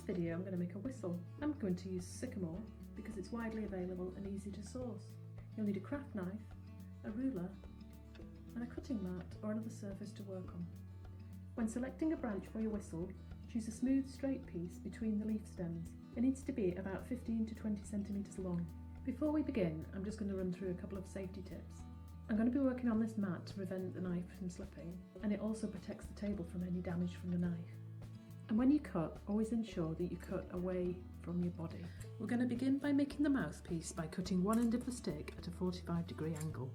video I'm going to make a whistle. I'm going to use Sycamore because it's widely available and easy to source. You'll need a craft knife, a ruler and a cutting mat or another surface to work on. When selecting a branch for your whistle, choose a smooth straight piece between the leaf stems. It needs to be about 15 to 20 centimetres long. Before we begin, I'm just going to run through a couple of safety tips. I'm going to be working on this mat to prevent the knife from slipping, and it also protects the table from any damage from the knife. And when you cut, always ensure that you cut away from your body. We're going to begin by making the mouthpiece by cutting one end of the stick at a 45-degree angle.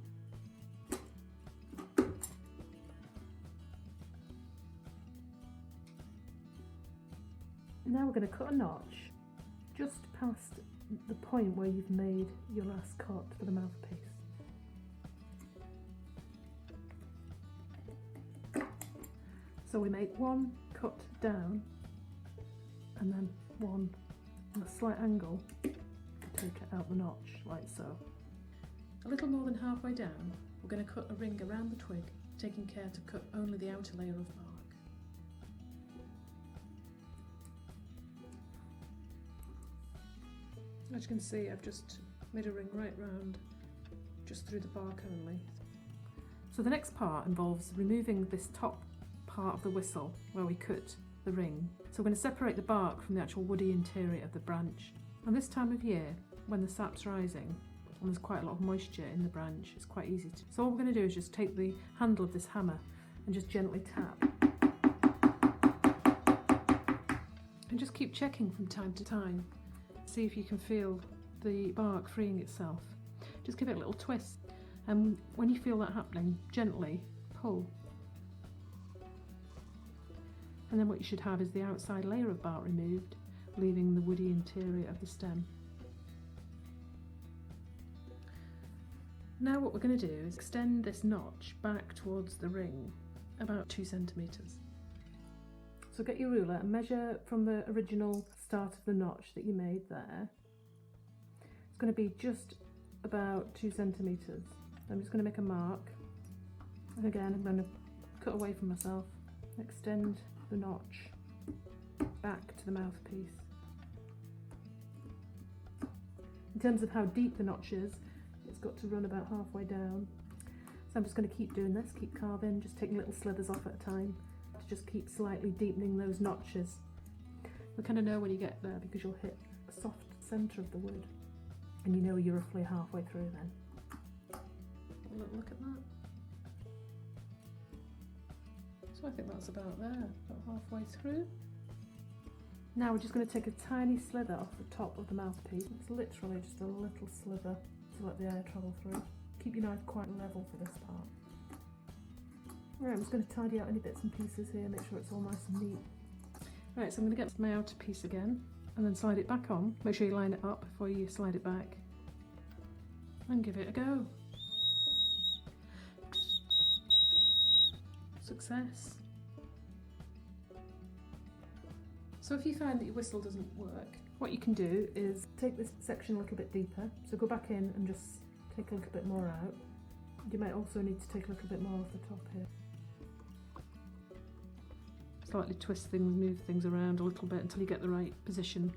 Now we're going to cut a notch just past the point where you've made your last cut for the mouthpiece. So we make one cut down and then one on a slight angle to take it out the notch, like so. A little more than halfway down, we're going to cut a ring around the twig, taking care to cut only the outer layer of bark. As you can see, I've just made a ring right round, just through the bark only. So the next part involves removing this top part of the whistle where we cut the ring. So we're going to separate the bark from the actual woody interior of the branch. And this time of year, when the sap's rising and there's quite a lot of moisture in the branch, it's quite easy to... So all we're going to do is just take the handle of this hammer and just gently tap. And just keep checking from time to time. See if you can feel the bark freeing itself. Just give it a little twist, and when you feel that happening, gently pull. And then what you should have is the outside layer of bark removed, leaving the woody interior of the stem. Now what we're going to do is extend this notch back towards the ring, about 2 centimetres. So get your ruler and measure from the original start of the notch that you made there. It's going to be just about 2 centimetres. I'm just going to make a mark, and again I'm going to cut away from myself, extend the notch back to the mouthpiece. In terms of how deep the notch is, it's got to run about halfway down. So I'm just going to keep doing this, keep carving, just taking little slithers off at a time. Just keep slightly deepening those notches. You'll kind of know when you get there because you'll hit a soft centre of the wood and you know you're roughly halfway through then. Look at that. So I think that's about there, about halfway through. Now we're just going to take a tiny slither off the top of the mouthpiece. It's literally just a little slither to let the air travel through. Keep your knife quite level for this part. Right, I'm just going to tidy out any bits and pieces here, make sure it's all nice and neat. Right, so I'm going to get my outer piece again and then slide it back on. Make sure you line it up before you slide it back and give it a go. Success. So if you find that your whistle doesn't work, what you can do is take this section a little bit deeper. So go back in and just take a little bit more out. You might also need to take a little bit more off the top here. Slightly twist things, move things around a little bit until you get the right position.